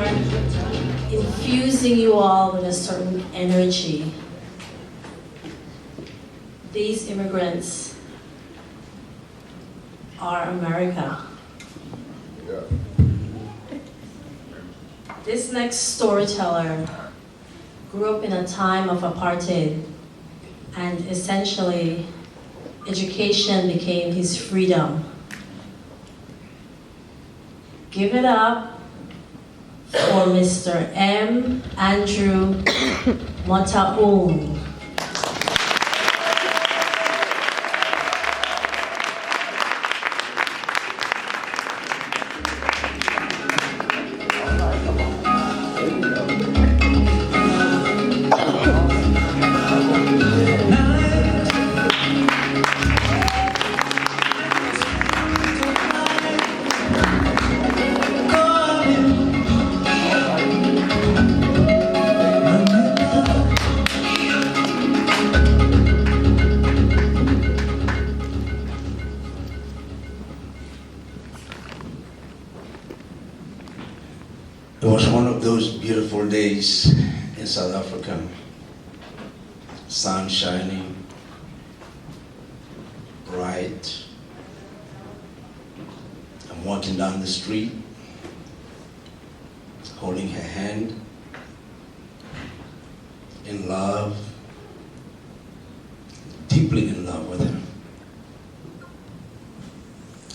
are infusing you all with a certain energy. These immigrants are America. Yeah. This next storyteller grew up in a time of apartheid, and essentially education became his freedom. Give it up for Mr. M. Andrew Motaug. It was one of those beautiful days in South Africa. Sun shining, bright. I'm walking down the street, holding her hand, in love, deeply in love with her.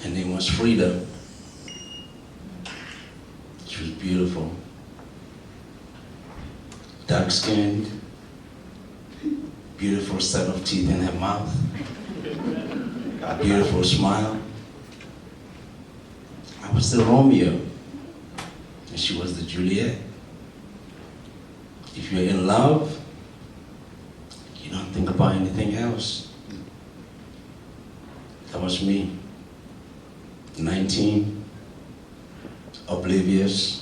Her name was Frida. She was beautiful, dark-skinned, beautiful set of teeth in her mouth, a beautiful smile. I was the Romeo, and she was the Juliet. If you're in love, you don't think about anything else. That was me, 19, oblivious,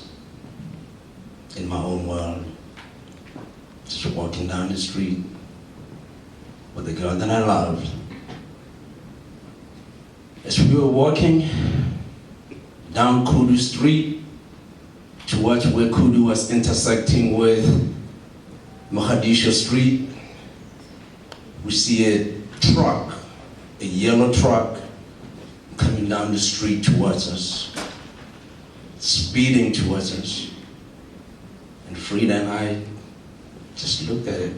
in my own world, just walking down the street with the girl that I loved. As we were walking down Kudu Street towards where Kudu was intersecting with Mogadishu Street, we see a truck, a yellow truck, coming down the street towards us, speeding towards us. And Frida and I just looked at it.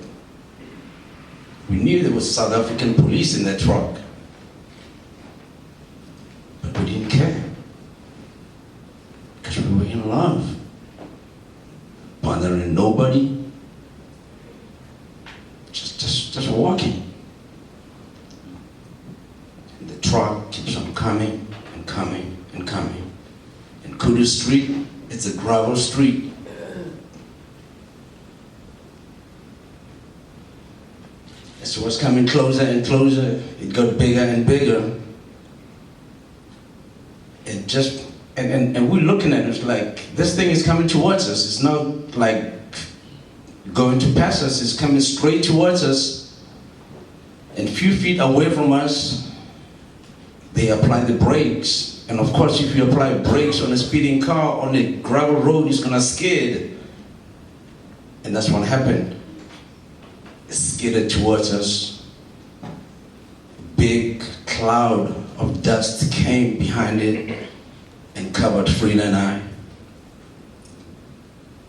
We knew there was South African police in that truck, but we didn't care because we were in love, bothering nobody, just walking. And the truck keeps on coming and coming and coming. And Kudu Street, it's a gravel street. As it was coming closer and closer, it got bigger and bigger. And we're looking at it like, this thing is coming towards us. It's not like going to pass us, it's coming straight towards us. And a few feet away from us, they apply the brakes. And of course, if you apply brakes on a speeding car on a gravel road, it's gonna skid. And that's what happened. It skidded towards us. A big cloud of dust came behind it and covered Frida and I.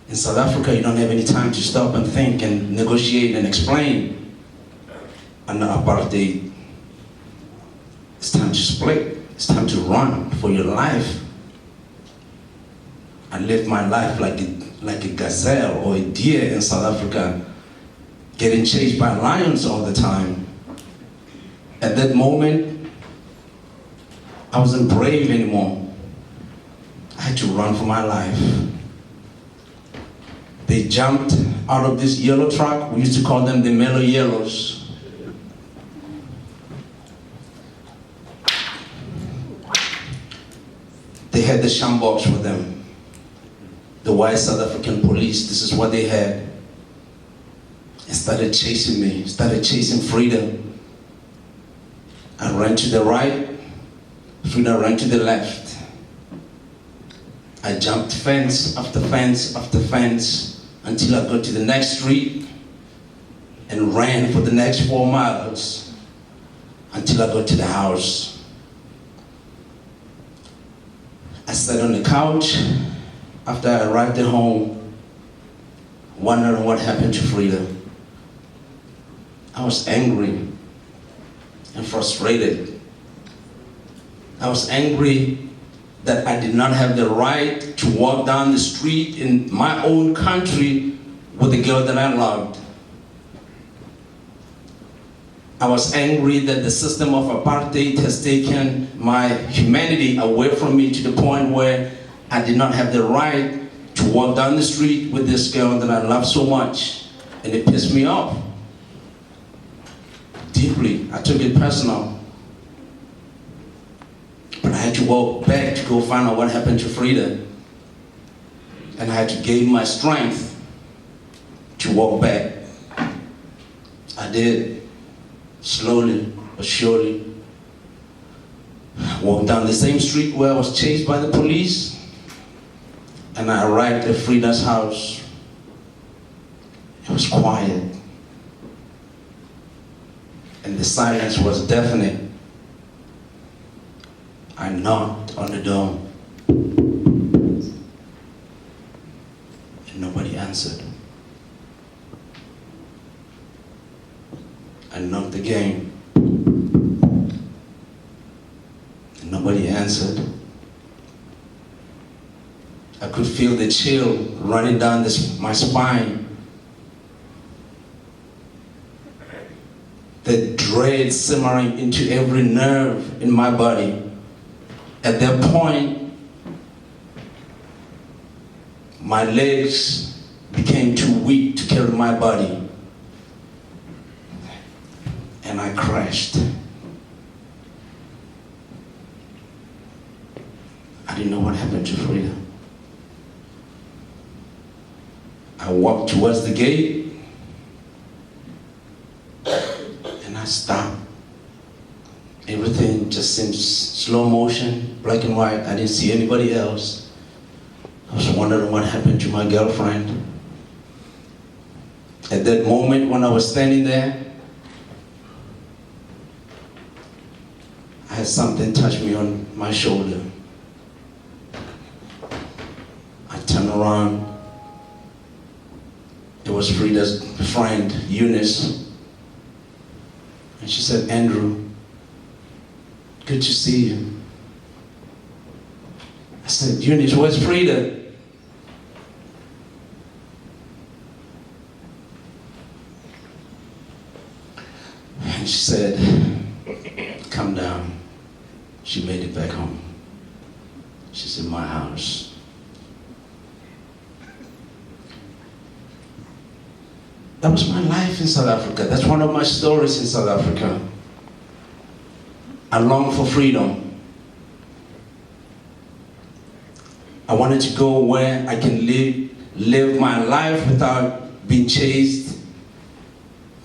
In South Africa, you don't have any time to stop and think and negotiate and explain. Under apartheid, it's time to split. It's time to run for your life. I lived my life like a gazelle or a deer in South Africa, getting chased by lions all the time. At that moment, I wasn't brave anymore. I had to run for my life. They jumped out of this yellow truck. We used to call them the mellow yellows. They had the shambox with them. The white South African police, this is what they had. And started chasing me, started chasing Frida. I ran to the right, Frida ran to the left. I jumped fence after fence after fence until I got to the next street and ran for the next 4 miles until I got to the house. I sat on the couch after I arrived at home, wondering what happened to Frida. I was angry and frustrated. I was angry that I did not have the right to walk down the street in my own country with a girl that I loved. I was angry that the system of apartheid has taken my humanity away from me to the point where I did not have the right to walk down the street with this girl that I love so much. And it pissed me off. Deeply, I took it personal. But I had to walk back to go find out what happened to Frida. And I had to gain my strength to walk back. I did, slowly but surely. I walked down the same street where I was chased by the police, and I arrived at Frida's house. It was quiet, and the silence was deafening. I knocked on the door, and nobody answered. I knocked again, and nobody answered. I could feel the chill running down my spine, the dread simmering into every nerve in my body. At that point, my legs became too weak to carry my body, and I crashed. I didn't know what happened to Frida. I walked towards the gate, and I stopped. Everything just seemed slow motion, black and white. I didn't see anybody else. I was wondering what happened to my girlfriend. At that moment when I was standing there, I had something touch me on my shoulder. I turned around. It was Frida's friend, Eunice. And she said, "Andrew, good to see you." I said, "Eunice, where's Frida?" And she said, "Come down." She made it back home. She's in my house. That was my life in South Africa. That's one of my stories in South Africa. I longed for freedom. I wanted to go where I can live my life without being chased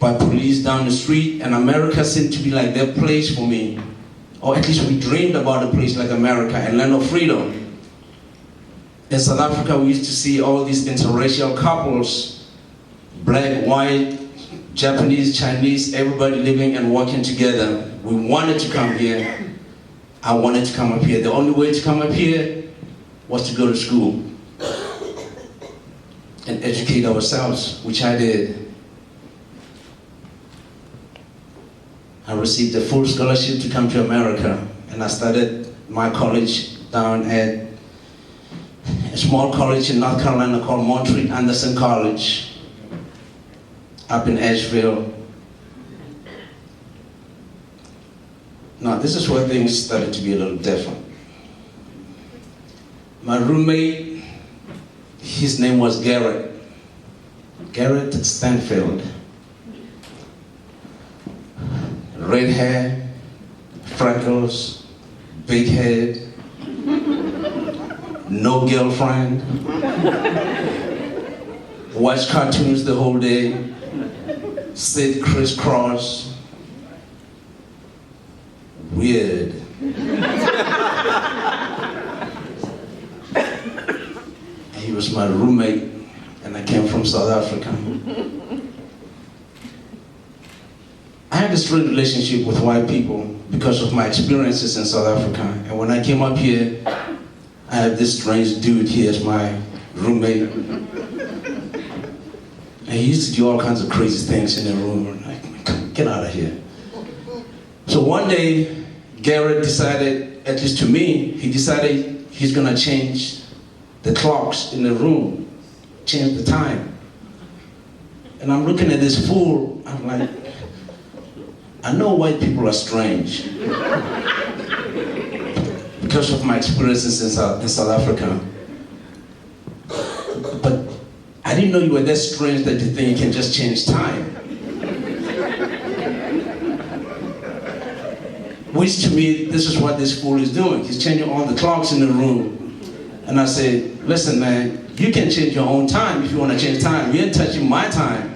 by police down the street, and America seemed to be like that place for me. Or at least we dreamed about a place like America, a land of freedom. In South Africa, we used to see all these interracial couples, black, white, Japanese, Chinese, everybody living and working together. We wanted to come here. I wanted to come up here. The only way to come up here was to go to school and educate ourselves, which I did. I received a full scholarship to come to America, and I started my college down at a small college in North Carolina called Montreat Anderson College, up in Asheville. Now, this is where things started to be a little different. My roommate, his name was Garrett Stanfield. Red hair, freckles, big head, no girlfriend, watch cartoons the whole day, sit crisscross, weird. was my roommate, and I came from South Africa. I had a strange relationship with white people because of my experiences in South Africa. And when I came up here, I had this strange dude here as my roommate. And he used to do all kinds of crazy things in the room. I'm like, come, get out of here. So one day, Garrett decided, at least to me, he decided he's gonna change the clocks in the room, change the time. And I'm looking at this fool, I'm like, I know white people are strange because of my experiences in South Africa. But I didn't know you were that strange that you think you can just change time. Which to me, this is what this fool is doing. He's changing all the clocks in the room. And I said, listen man, you can change your own time if you want to change time. You ain't touching my time.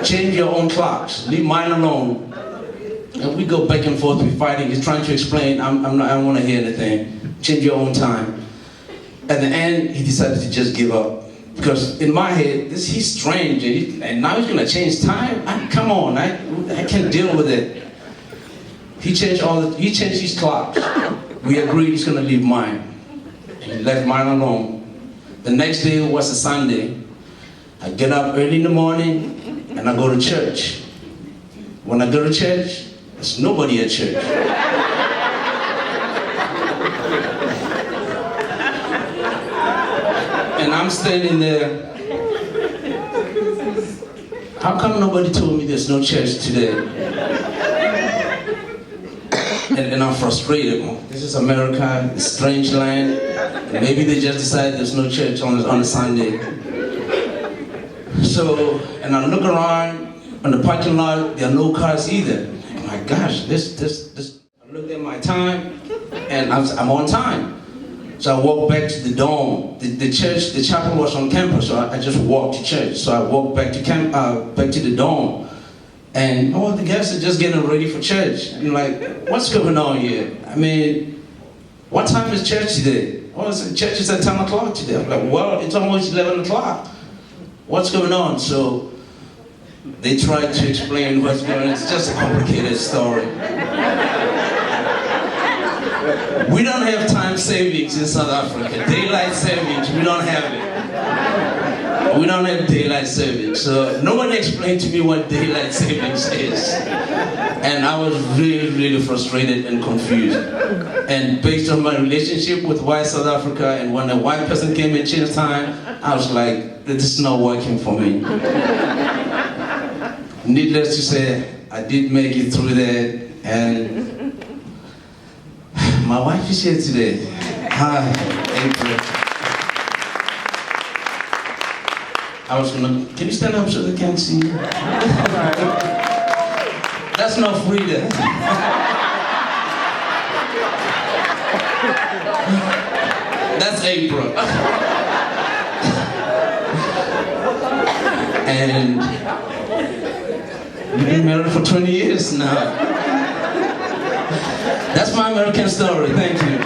Change your own clocks, leave mine alone. And we go back and forth, we're fighting. He's trying to explain, I don't want to hear anything. Change your own time. At the end, he decided to just give up. Because in my head, he's strange, and now he's gonna change time? Come on, I can't deal with it. He changed his clocks. We agreed he's gonna leave mine. He left mine alone. The next day was a Sunday. I get up early in the morning, and I go to church. When I go to church, there's nobody at church. And I'm standing there. How come nobody told me there's no church today? And I'm frustrated. This is America, it's a strange land. Maybe they just decided there's no church on a Sunday. So, and I look around on the parking lot, there are no cars either. My gosh, this. I looked at my time, and I'm on time. So I walked back to the dome. The chapel was on campus, so I just walked to church. So I walked back to the dome. And the guys are just getting ready for church. I'm like, what's going on here? I mean, what time is church today? Church is at 10 o'clock today. I'm like, well, it's almost 11 o'clock. What's going on? So they tried to explain what's going on. It's just a complicated story. We don't have time savings in South Africa. Daylight savings, we don't have it. We don't have daylight savings. So no one explained to me what daylight savings is. And I was really, really frustrated and confused. And based on my relationship with white South Africa, and when a white person came and changed time, I was like, this is not working for me. Needless to say, I did make it through that, and my wife is here today. Hi, April. Can you stand up so they can see you? That's not Frida. That's April. And we've been married for 20 years now. That's my American story. Thank you.